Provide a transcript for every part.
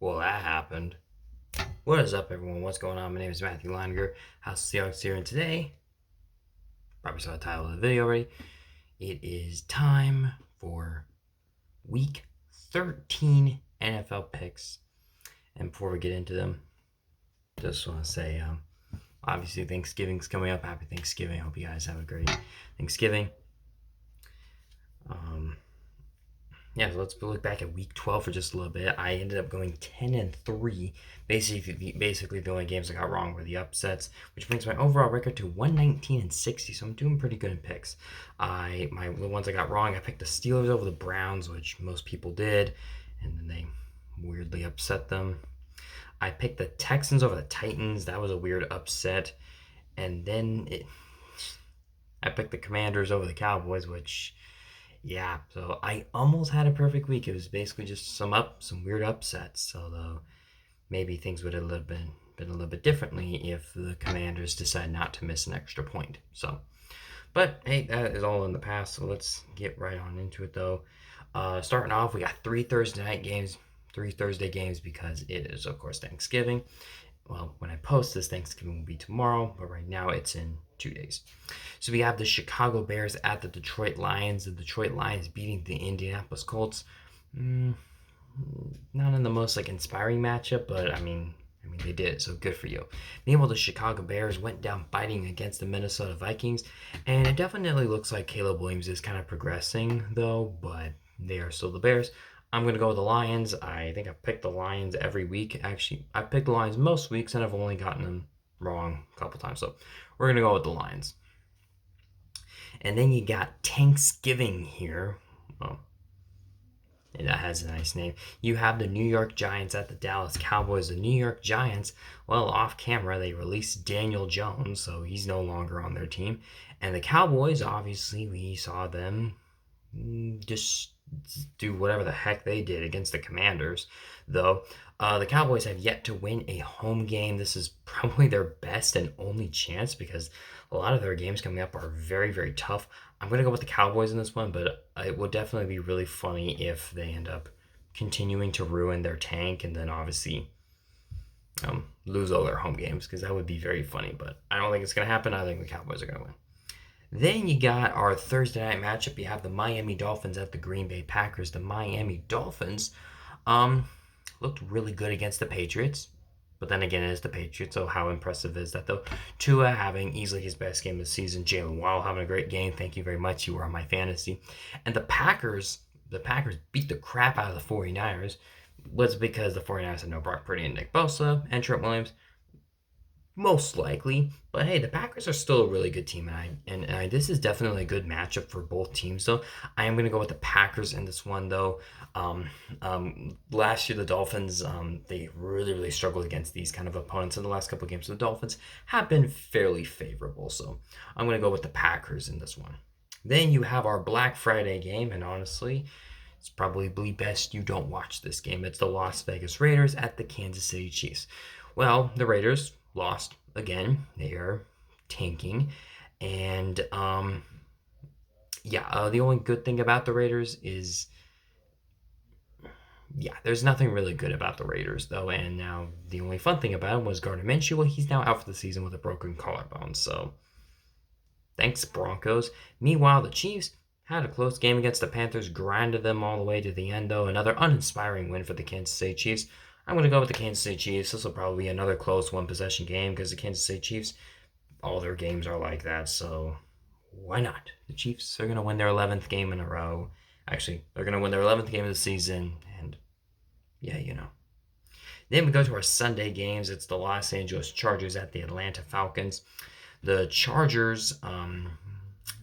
Well, that happened. What is up, everyone? What's going on? My name is Matthew Leininger, House of Seahawks here, and today, probably saw the title of the video already, it is time for Week 13 NFL picks. And before we get into them, just want to say, obviously Thanksgiving's coming up. Happy Thanksgiving. I hope you guys have a great Thanksgiving. So let's look back at week 12 for just a little bit. I ended up going 10-3. Basically, the only games I got wrong were the upsets, which brings my overall record to 119-60. So I'm doing pretty good in picks. The ones I got wrong, I picked the Steelers over the Browns, which most people did, and then they weirdly upset them. I picked the Texans over the Titans. That was a weird upset. And then I picked the Commanders over the Cowboys, which so I almost had a perfect week. It was basically just some weird upsets. Although maybe things would have been a little bit differently if the Commanders decide not to miss an extra point. But hey, that is all in the past. So let's get right on into it, though. Starting off, we got three Thursday games because it is, of course, Thanksgiving. Well, when I post this, Thanksgiving will be tomorrow, but right now it's in 2 days. So we have the Chicago Bears at the Detroit Lions. The Detroit Lions beating the Indianapolis Colts. Not in the most inspiring matchup, but I mean they did it, so good for you. Meanwhile, the Chicago Bears went down fighting against the Minnesota Vikings, and it definitely looks like Caleb Williams is kind of progressing though, but they are still the Bears. I'm going to go with the Lions. I think I've picked the Lions every week. Actually, I've picked the Lions most weeks, and I've only gotten them wrong a couple times. So we're going to go with the Lions. And then you got Thanksgiving here. Well, that has a nice name. You have the New York Giants at the Dallas Cowboys. The New York Giants, well, off camera, they released Daniel Jones, so he's no longer on their team. And the Cowboys, obviously, we saw them just do whatever the heck they did against the Commanders, though. The Cowboys have yet to win a home game. This is probably their best and only chance because a lot of their games coming up are very, very tough. I'm going to go with the Cowboys in this one, but it would definitely be really funny if they end up continuing to ruin their tank and then obviously lose all their home games because that would be very funny. But I don't think it's going to happen. I think the Cowboys are going to win. Then you got our Thursday night matchup. You have the Miami Dolphins at the Green Bay Packers. The Miami Dolphins looked really good against the Patriots. But then again, it is the Patriots, so how impressive is that, though? Tua having easily his best game of the season. Jalen Waddle having a great game. Thank you very much. You were on my fantasy. And the Packers beat the crap out of the 49ers. Was because the 49ers had no Brock Purdy and Nick Bosa and Trent Williams. Most likely, but hey, the Packers are still a really good team, and this is definitely a good matchup for both teams. So I am going to go with the Packers in this one, though. Last year the Dolphins, they really struggled against these kind of opponents in the last couple of games. So the Dolphins have been fairly favorable, so I'm going to go with the Packers in this one. Then you have our Black Friday game, and honestly, it's probably best you don't watch this game. It's the Las Vegas Raiders at the Kansas City Chiefs. Well, the Raiders lost again. They are tanking. And the only good thing about the Raiders is there's nothing really good about the Raiders, though. And now the only fun thing about him was Gardner Minshew. Well, he's now out for the season with a broken collarbone. So thanks, Broncos. Meanwhile, the Chiefs had a close game against the Panthers, grinded them all the way to the end, though. Another uninspiring win for the Kansas City Chiefs. I'm going to go with the Kansas City Chiefs. This will probably be another close one-possession game because the Kansas City Chiefs, all their games are like that, so why not? The Chiefs are going to win their 11th game in a row. Actually, they're going to win their 11th game of the season, and Then we go to our Sunday games. It's the Los Angeles Chargers at the Atlanta Falcons. The Chargers,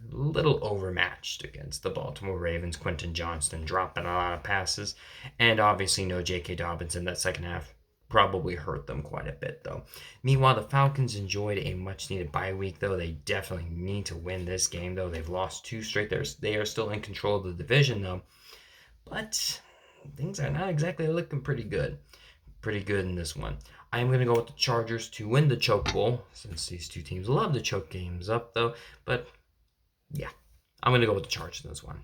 little overmatched against the Baltimore Ravens. Quentin Johnston dropping a lot of passes, and obviously no J.K. Dobbins in that second half probably hurt them quite a bit, though. Meanwhile, the Falcons enjoyed a much-needed bye week, though. They definitely need to win this game, though. They've lost 2 straight. They are still in control of the division, though, but things are not exactly looking pretty good. Pretty good in this one. I am going to go with the Chargers to win the Choke Bowl, since these two teams love to choke games up, though, but I'm going to go with the Chargers in this one.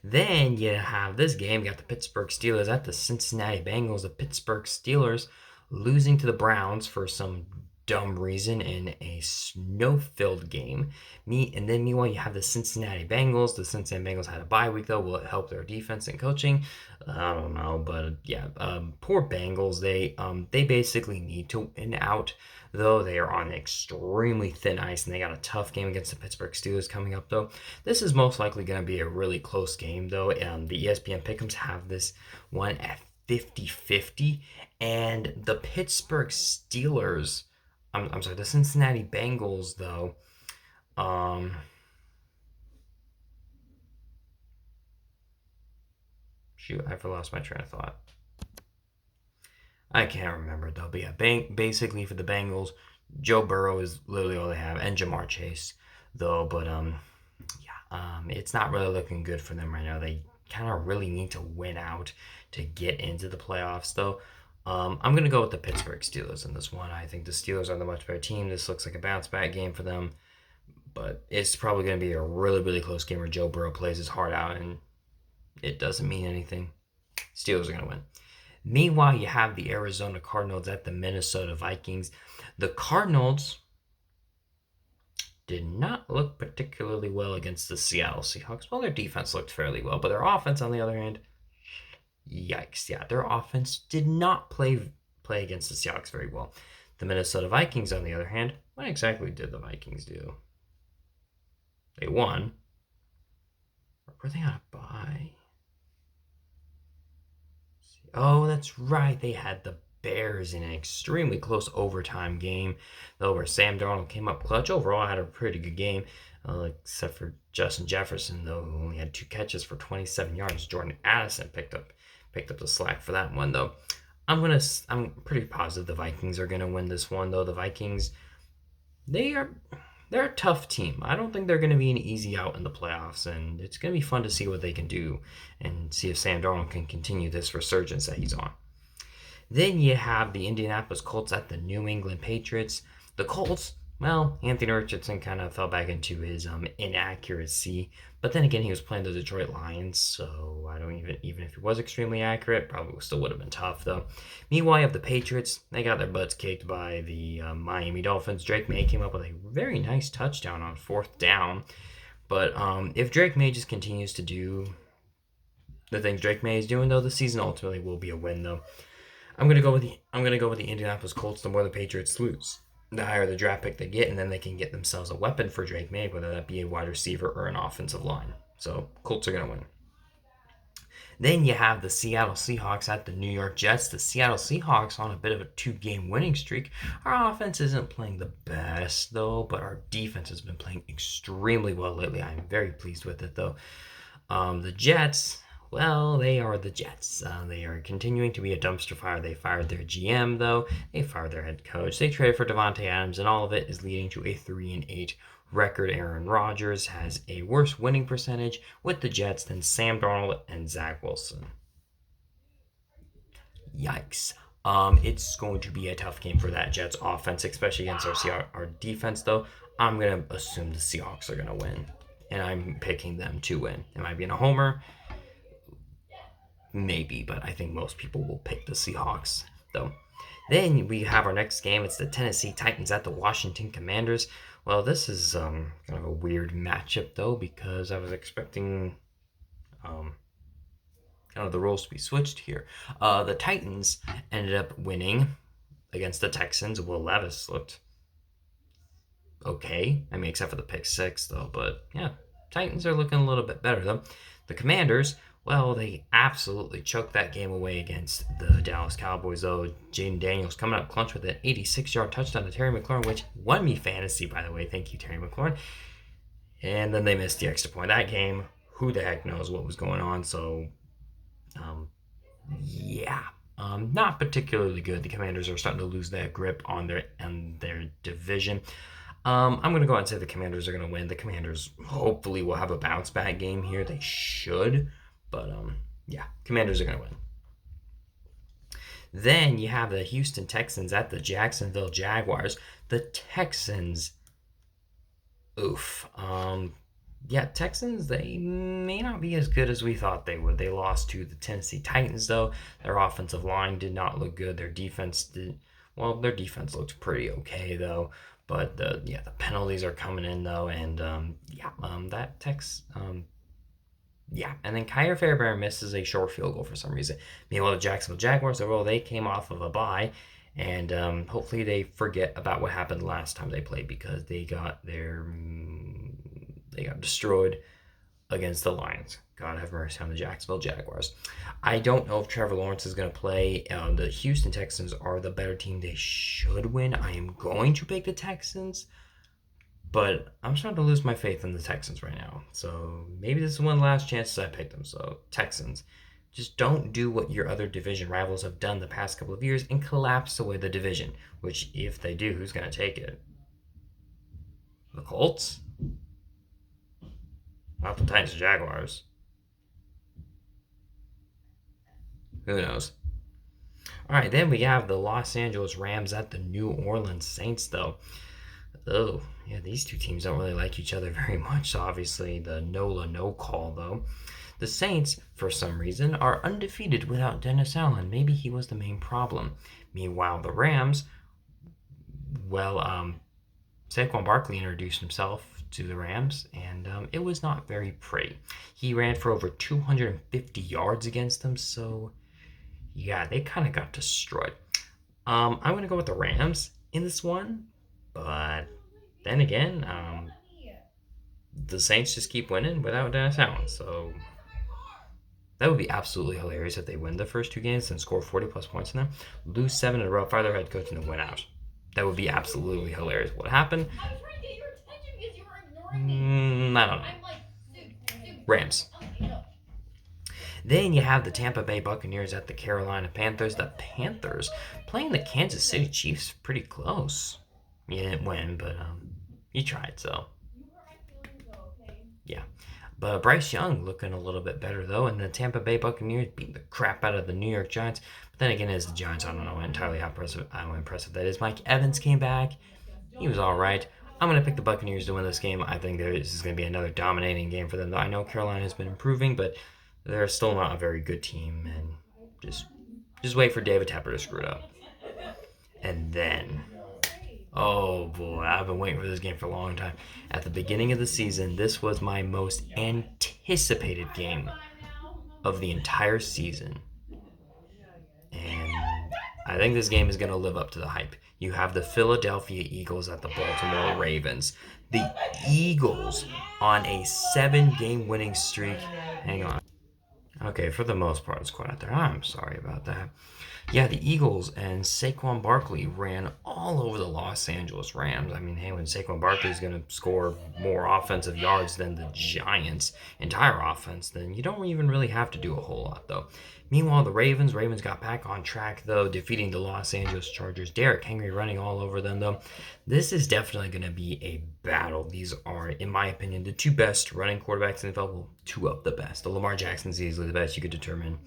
Then you have this game. You got the Pittsburgh Steelers at the Cincinnati Bengals. The Pittsburgh Steelers losing to the Browns for some dumb reason in a snow-filled game. Meanwhile, you have the Cincinnati Bengals. The Cincinnati Bengals had a bye week, though. Will it help their defense and coaching? I don't know, but yeah, poor Bengals. They basically need to win out, though. They are on extremely thin ice, and they got a tough game against the Pittsburgh Steelers coming up, though. This is most likely going to be a really close game, though. The ESPN Pick'ems have this one at 50-50, and the Pittsburgh Steelers, I'm sorry, the Cincinnati Bengals, though, shoot, I've lost my train of thought. I can't remember, though, but yeah, basically for the Bengals, Joe Burrow is literally all they have, and Jamar Chase, though, but, it's not really looking good for them right now. They kind of really need to win out to get into the playoffs, though. I'm going to go with the Pittsburgh Steelers in this one. I think the Steelers are the much better team. This looks like a bounce back game for them, but it's probably going to be a really, really close game where Joe Burrow plays his heart out, and it doesn't mean anything. Steelers are going to win. Meanwhile, you have the Arizona Cardinals at the Minnesota Vikings. The Cardinals did not look particularly well against the Seattle Seahawks. Well, their defense looked fairly well, but their offense, on the other hand, yikes. Yeah, their offense did not play against the Seahawks very well. The Minnesota Vikings, on the other hand, what exactly did the Vikings do? They won. Or were they on a bye? Oh, that's right. They had the Bears in an extremely close overtime game, though, where Sam Darnold came up clutch. Overall, had a pretty good game, except for Justin Jefferson, though, who only had 2 catches for 27 yards. Jordan Addison picked up the slack for that one, though. I'm pretty positive the Vikings are gonna win this one, though. The Vikings, they're a tough team. I don't think they're going to be an easy out in the playoffs, and it's going to be fun to see what they can do and see if Sam Darnold can continue this resurgence that he's on. Then you have the Indianapolis Colts at the New England Patriots. The Colts, well, Anthony Richardson kind of fell back into his inaccuracy, but then again, he was playing the Detroit Lions, so I don't even if he was extremely accurate, probably still would have been tough, though. Meanwhile, you have the Patriots. They got their butts kicked by the Miami Dolphins. Drake May came up with a very nice touchdown on 4th down, but if Drake May just continues to do the things Drake May is doing, though, the season ultimately will be a win, though. I'm gonna go with the Indianapolis Colts. The more the Patriots lose, the higher the draft pick they get, and then they can get themselves a weapon for Drake May, whether that be a wide receiver or an offensive line. So Colts are gonna win. Then you have the Seattle Seahawks at the New York Jets. The Seattle Seahawks on a bit of a 2-game winning streak. Our offense isn't playing the best, though, but our defense has been playing extremely well lately. I'm very pleased with it, though. The Jets, well, they are the Jets. They are continuing to be a dumpster fire. They fired their GM, though. They fired their head coach. They traded for Davante Adams, and all of it is leading to a 3-8 record. Aaron Rodgers has a worse winning percentage with the Jets than Sam Darnold and Zach Wilson. Yikes. It's going to be a tough game for that Jets offense, especially against our defense, though. I'm going to assume the Seahawks are going to win, and I'm picking them to win. Am I being a homer? Maybe, but I think most people will pick the Seahawks, though. Then we have our next game. It's the Tennessee Titans at the Washington Commanders. Well, this is kind of a weird matchup, though, because I was expecting kind of the roles to be switched here. The Titans ended up winning against the Texans. Will Levis looked okay. I mean, except for the pick 6, though. But, yeah, Titans are looking a little bit better, though. The Commanders, well, they absolutely choked that game away against the Dallas Cowboys, though. Jaden Daniels coming up clutch with an 86-yard touchdown to Terry McLaurin, which won me fantasy, by the way. Thank you, Terry McLaurin. And then they missed the extra point. That game, who the heck knows what was going on, so, yeah. Not particularly good. The Commanders are starting to lose that grip on their division. I'm going to go ahead and say the Commanders are going to win. The Commanders hopefully will have a bounce back game here. They should. But, yeah, Commanders are going to win. Then you have the Houston Texans at the Jacksonville Jaguars. The Texans, oof. Yeah, Texans, they may not be as good as we thought they would. They lost to the Tennessee Titans, though. Their offensive line did not look good. Their defense did, well, their defense looked pretty okay, though. But the penalties are coming in, though. And that yeah. And then Kyer Fairbairn misses a short field goal for some reason. Meanwhile, the Jacksonville Jaguars, well, they came off of a bye. And hopefully they forget about what happened last time they played because they got destroyed against the Lions. God have mercy on the Jacksonville Jaguars. I don't know if Trevor Lawrence is going to play. The Houston Texans are the better team. They should win. I am going to pick the Texans, but I'm starting to lose my faith in the Texans right now. So maybe this is one of the last chances I picked them. So Texans, just don't do what your other division rivals have done the past couple of years and collapse away the division. Which, if they do, who's going to take it? The Colts? Not the Titans or Jaguars. Who knows? All right, then we have the Los Angeles Rams at the New Orleans Saints, though. Oh, yeah, these two teams don't really like each other very much. So obviously, the NOLA no call, though. The Saints, for some reason, are undefeated without Dennis Allen. Maybe he was the main problem. Meanwhile, the Rams, well, Saquon Barkley introduced himself to the Rams, and it was not very pretty. He ran for over 250 yards against them, so yeah, they kind of got destroyed. I'm going to go with the Rams in this one, but then again, the Saints just keep winning without Dennis Allen, so that would be absolutely hilarious if they win the first two games and score 40 plus points in them, lose 7 in a row, fire their head coach, and then win out. That would be absolutely hilarious. What happened? I was trying to get your attention because you were ignoring me. I don't know. I'm like, Rams. Okay, no. Then you have the Tampa Bay Buccaneers at the Carolina Panthers. The Panthers playing the Kansas City Chiefs pretty close. You didn't win, but you tried, so yeah. But Bryce Young looking a little bit better, though, and the Tampa Bay Buccaneers beating the crap out of the New York Giants. But then again, as the Giants, I don't know entirely how impressive that is. Mike Evans came back. He was all right. I'm going to pick the Buccaneers to win this game. I think this is going to be another dominating game for them. I know Carolina has been improving, but they're still not a very good team. And just wait for David Tepper to screw it up. And then, oh boy, I've been waiting for this game for a long time. At the beginning of the season, this was my most anticipated game of the entire season. And I think this game is going to live up to the hype. You have the Philadelphia Eagles at the Baltimore Ravens. The Eagles on a 7-game winning streak. Hang on. Okay, for the most part, it's quiet out there. I'm sorry about that. Yeah, the Eagles and Saquon Barkley ran all over the Los Angeles Rams. I mean, hey, when Saquon Barkley is going to score more offensive yards than the Giants' entire offense, then you don't even really have to do a whole lot, though. Meanwhile, the Ravens got back on track, though, defeating the Los Angeles Chargers. Derrick Henry running all over them, though. This is definitely going to be a battle. These are, in my opinion, the two best running quarterbacks in the NFL. Well, two of the best. The Lamar Jackson's easily the best. You could determine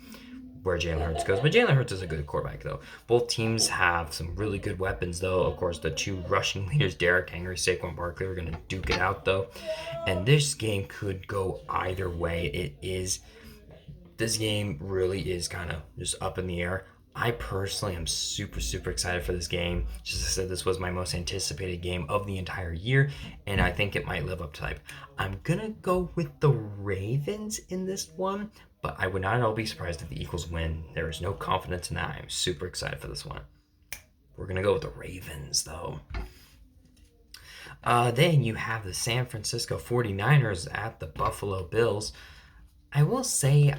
where Jalen Hurts goes. But Jalen Hurts is a good quarterback, though. Both teams have some really good weapons, though. Of course, the two rushing leaders, Derrick Henry, Saquon Barkley, are going to duke it out, though. And this game could go either way. This game really is kind of just up in the air. I personally am super, super excited for this game. Just as I said, this was my most anticipated game of the entire year, and I think it might live up to hype. I'm going to go with the Ravens in this one, but I would not at all be surprised if the Eagles win. There is no confidence in that. I'm super excited for this one. We're going to go with the Ravens, though. Then you have the San Francisco 49ers at the Buffalo Bills. I will say,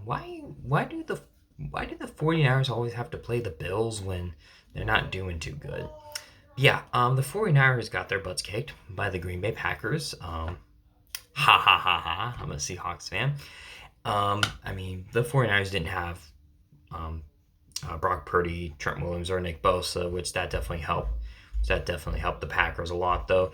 why do the 49ers always have to play the Bills when they're not doing too good? Yeah, the 49ers got their butts kicked by the Green Bay Packers. Ha ha ha ha. I'm a Seahawks fan. I mean, the 49ers didn't have Brock Purdy, Trent Williams, or Nick Bosa, which that definitely helped. That definitely helped the Packers a lot, though.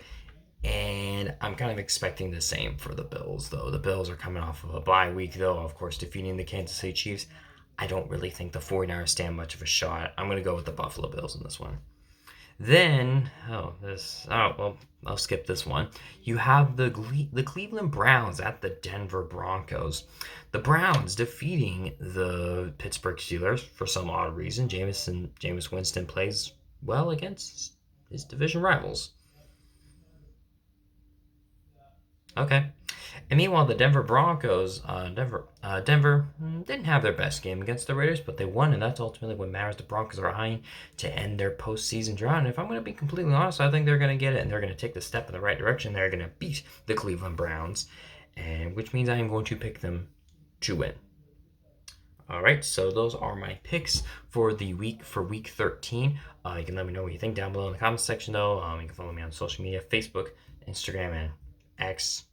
And I'm kind of expecting the same for the Bills, though. The Bills are coming off of a bye week, though, of course, defeating the Kansas City Chiefs. I don't really think the 49ers stand much of a shot. I'm going to go with the Buffalo Bills in this one. Then, well, I'll skip this one. You have the Cleveland Browns at the Denver Broncos. The Browns defeating the Pittsburgh Steelers for some odd reason. Jameis Winston plays well against his division rivals. Okay. And meanwhile, the Denver Broncos, Denver didn't have their best game against the Raiders, but they won, and that's ultimately what matters. The Broncos are eyeing to end their postseason drought. And if I'm going to be completely honest, I think they're going to get it, and they're going to take the step in the right direction. They're going to beat the Cleveland Browns, and which means I am going to pick them to win. All right, so those are my picks for week 13. You can let me know what you think down below in the comments section, though. You can follow me on social media: Facebook, Instagram, and X,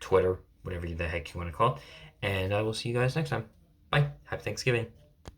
Twitter, whatever the heck you want to call it. And I will see you guys next time. Bye. Happy Thanksgiving.